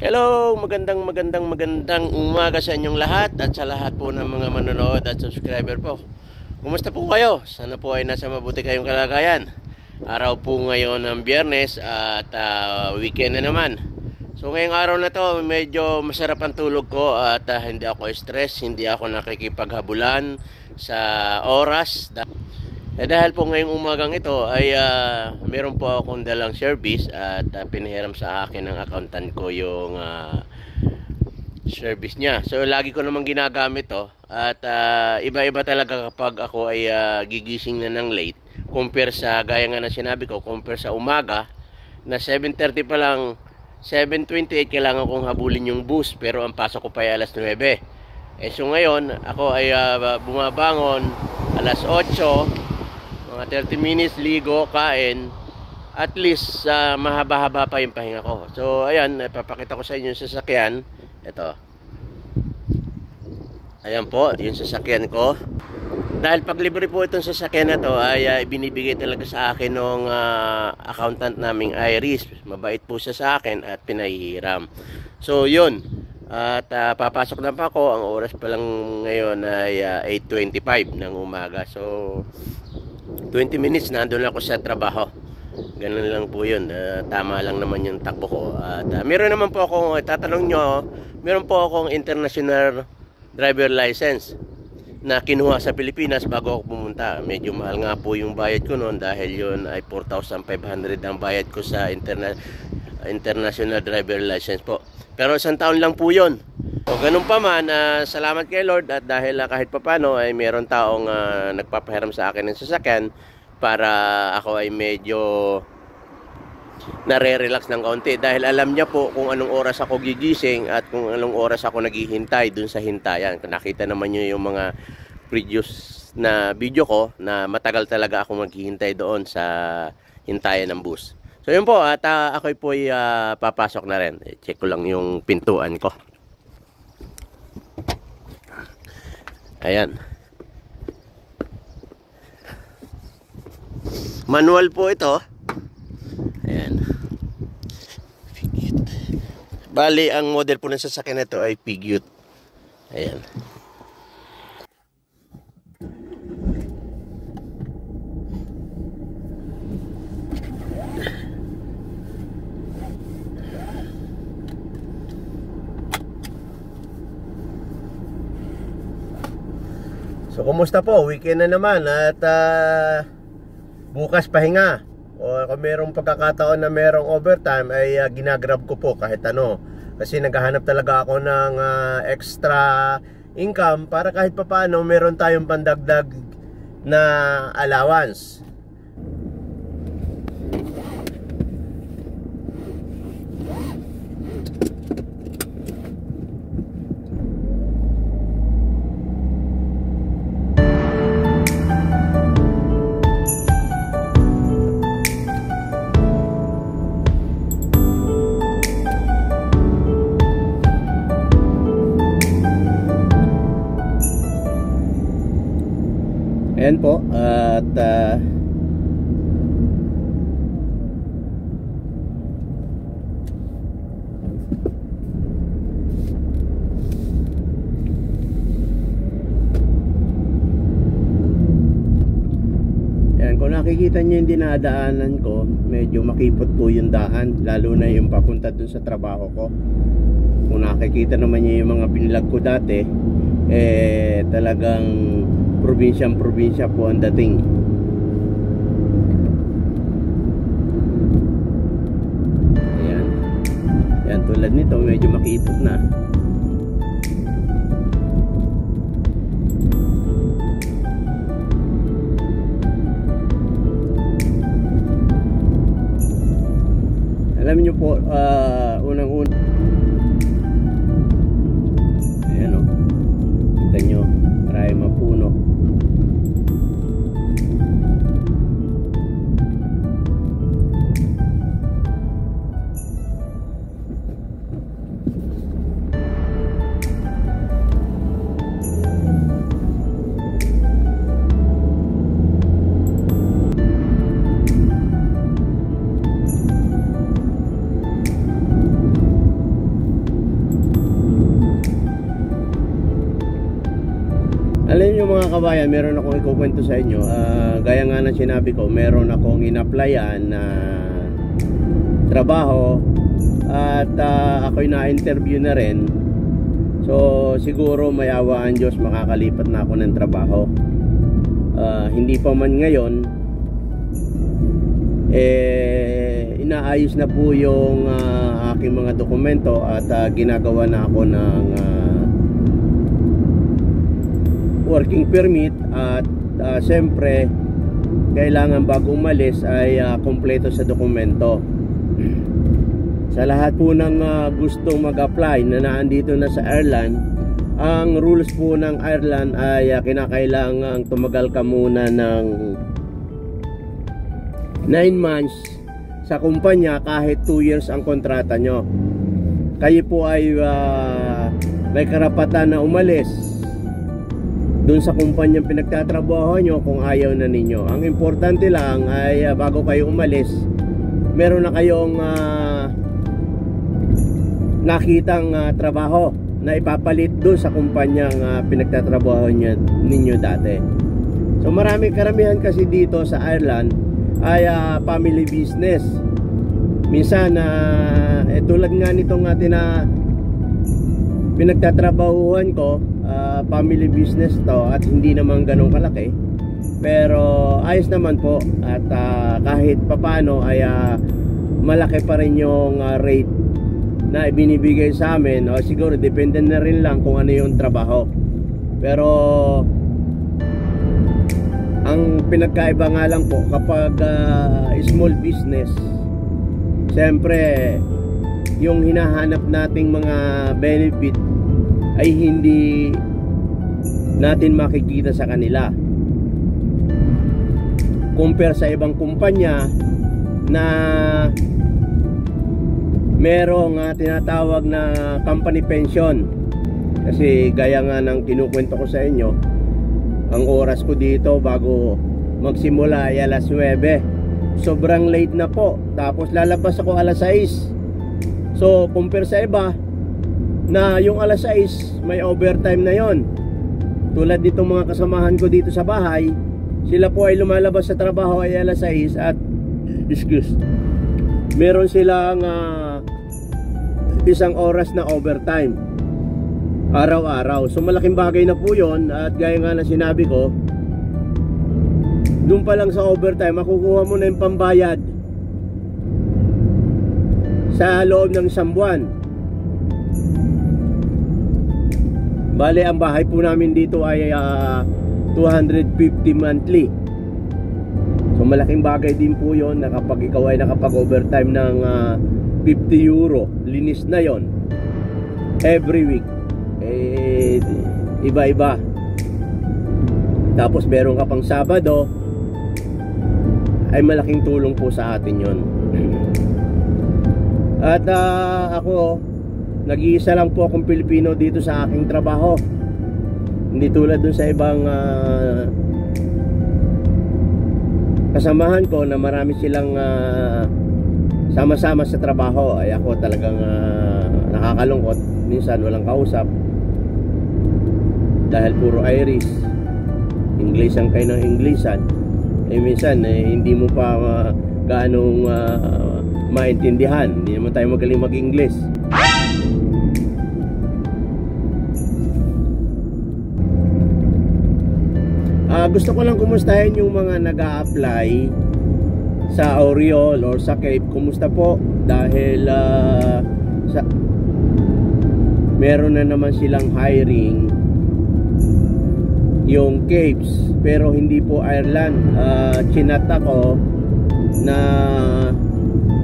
Hello, magandang umaga sa inyong lahat at sa lahat po ng mga manonood at subscriber po. Kumusta po kayo? Sana po ay nasa mabuti kayong kalagayan. Araw po ngayon ng Biyernes at weekend na naman. So ngayong araw na to, medyo masarap ang tulog ko at hindi ako stress, hindi ako nakikipaghabulan sa oras. Dahil po ngayong umagang ito ay meron po akong dalang service at pinahiram sa akin ng accountant ko yung service niya. So lagi ko naman ginagamit to at iba-iba talaga kapag ako ay gigising na ng late compare sa gaya nga na sinabi ko, compare sa umaga na 7:30 pa lang, 7:28 kailangan kong habulin yung bus pero ang pasok ko pa ay alas 9. So ngayon ako ay bumabangon alas 8, mga 30 minutes, ligo, kain, at least mahaba-haba pa yung pahinga ko. So ayan, ipapakita ko sa inyo yung sasakyan. Ito, ayan po yung sasakyan ko. Dahil pag libre po itong sasakyan na to ay binibigay talaga sa akin ng accountant naming Iris. Mabait po siya sa akin at pinahihiram. So yun, at papasok na pa ako. Ang oras pa lang ngayon ay 8:25 ng umaga. So 20 minutes nandun ako sa trabaho. Ganun lang po yun. Tama lang naman yung takbo ko. At meron naman po akong, tatanong nyo, meron po akong international driver license na kinuha sa Pilipinas bago ako pumunta. Medyo mahal nga po yung bayad ko noon dahil yun ay 4,500 ang bayad ko sa international driver license po. Pero isang taon lang po yun. So ganun pa man, salamat kay Lord at dahil kahit papano ay meron taong nagpapahiram sa akin ng sasakyan para ako ay medyo nare-relax ng kaunti dahil alam niya po kung anong oras ako gigising at kung anong oras ako naghihintay dun sa hintayan. Nakita naman niyo yung mga previous na video ko na matagal talaga ako maghihintay doon sa hintayan ng bus. So yun po at ako po ay papasok na rin. Check ko lang yung pintuan ko. Ayan. Manual po ito. Ayan. Piguet. Bali, ang model po ng sasakyan na ito ay Piguet. Ayan. So kumusta po? Weekend na naman at bukas pahinga. O kung merong pagkakataon na merong overtime ay ginagrab ko po kahit ano. Kasi naghahanap talaga ako ng extra income para kahit papaano meron tayong pandagdag na allowance. Ayan po at ayan, kung nakikita nyo yung dinadaanan ko, medyo makipot po yung daan, lalo na yung papunta dun sa trabaho ko. Kung nakikita naman nyo yung mga binlog ko dati, talagang probinsya po ang dating. Ayan. Ayan, tulad nito medyo makiipot na. Alam niyo po, unang-una ayan o, kita nyo maraming mapuno. mga kabayan, meron akong ikukwento sa inyo. Gaya nga ng sinabi ko, meron akong in-applyan na trabaho at ako'y na-interview na rin. So siguro may awa ang Diyos, makakalipat na ako ng trabaho. Hindi pa man ngayon, inaayos na po yung aking mga dokumento at ginagawa na ako ng working permit. At siyempre kailangan bago umalis ay kompleto sa dokumento. Sa lahat po ng gustong mag-apply na naandito na sa Ireland, ang rules po ng Ireland ay kinakailangang tumagal ka muna ng 9 months sa kumpanya kahit 2 years ang kontrata nyo. Kayo po ay may karapatan na umalis dun sa kumpanyang pinagtatrabaho nyo kung ayaw na ninyo. Ang importante lang ay bago kayo umalis, meron na kayong nakitang trabaho na ipapalit doon sa kumpanyang pinagtatrabaho ninyo dati. So karamihan kasi dito sa Ireland ay family business. Minsan tulad nga nitong na pinagtatrabahuhan ko, family business to at hindi naman ganun kalaki, pero ayos naman po. At kahit papano ay malaki pa rin yung rate na ibinibigay sa amin. O siguro depende na rin lang kung ano yung trabaho. Pero ang pinagkaiba nga lang po kapag small business, siyempre yung hinahanap nating mga benefit ay hindi natin makikita sa kanila compare sa ibang kumpanya na merong tinatawag na company pension. Kasi gaya nga ng kinukwento ko sa inyo, ang oras ko dito bago magsimula ay alas 9. Sobrang late na po, tapos lalabas ako alas 6. So compare sa iba na yung alas 6 may overtime na yon. Tulad nitong mga kasamahan ko dito sa bahay, sila po ay lumalabas sa trabaho ay alas 6 at meron silang 1 oras na overtime araw-araw. So malaking bagay na po yon. At gaya nga na sinabi ko, doon pa lang sa overtime makukuha mo na yung pambayad sa loob ng isang buwan. Bale, ang bahay po namin dito ay 250 monthly. So malaking bagay din po yon na kapag ikaw ay nakapag-overtime ng 50 euro, linis na yon every week. Iba-iba. Tapos meron ka pang Sabado, ay malaking tulong po sa atin yon. At ako, nag-iisa lang po akong Pilipino dito sa aking trabaho. Hindi tulad dun sa ibang kasamahan ko na marami silang sama-sama sa trabaho. Ay ako talagang nakakalungkot. Minsan walang kausap dahil puro Irish, Inglesan kayo ng Inglesan. Minsan hindi mo pa gaanong maintindihan. Hindi naman tayo magaling mag-Ingles. Gusto ko lang kumustahin yung mga nag-a-apply sa Oriol or sa Cape. Kumusta po? Dahil meron na naman silang hiring yung Capes, pero hindi po Ireland. Chinat ako na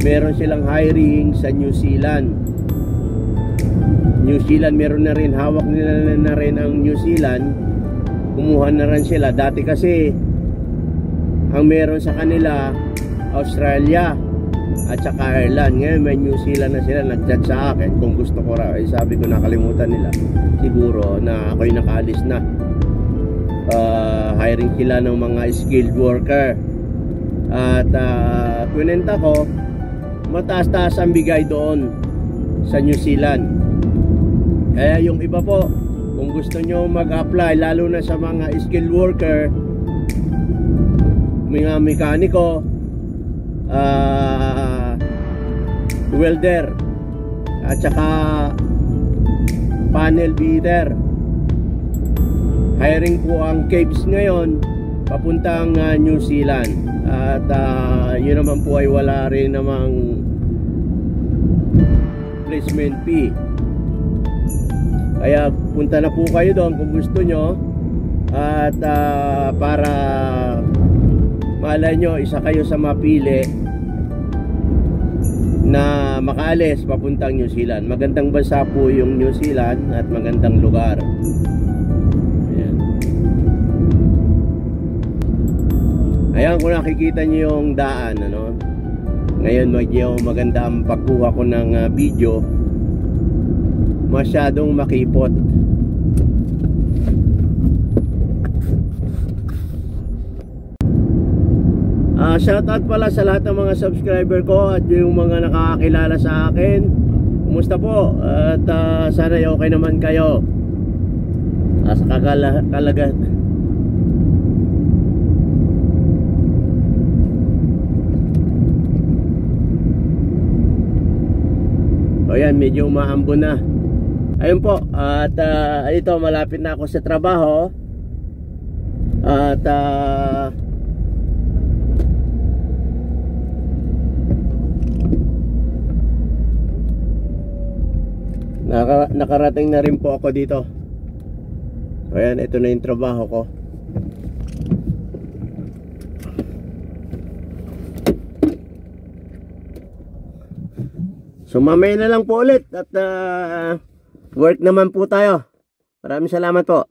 meron silang hiring sa New Zealand. New Zealand meron na rin, hawak nila na rin ang New Zealand. Kumuha na rin sila. Dati kasi ang meron sa kanila Australia at saka Ireland. Ngayon may New Zealand na sila. Nag-chat sa akin kung gusto ko raw. Sabi ko nakalimutan nila siguro na ako'y nakaalis na. Hiring sila ng mga skilled worker. At kunenta ko, mataas-taas ang bigay doon sa New Zealand. Kaya yung iba po kung gusto nyo mag-apply, lalo na sa mga skilled worker, mga mekaniko, welder, at saka panel beater. Hiring po ang Capes ngayon papuntang New Zealand. At yun naman po ay wala rin namang placement fee. Kaya punta na po kayo doon kung gusto nyo. At para malay nyo, isa kayo sa mapili na makaalis papuntang New Zealand. Magandang bansa po yung New Zealand at magandang lugar. Ayan, kung nakikita nyo yung daan, ano? Ngayon medyo maganda ang pagkuha ko ng video. Masyadong makipot. Shoutout pala sa lahat ng mga subscriber ko at yung mga nakakakilala sa akin. Kumusta po? At sana okay naman kayo. Sa kalagahan. O yan, medyo umaambon na. Ayun po. At ito, malapit na ako sa trabaho. At nakarating na rin po ako dito. So ayan, ito na yung trabaho ko. So mamaya na lang po ulit. At work naman po tayo. Maraming salamat po.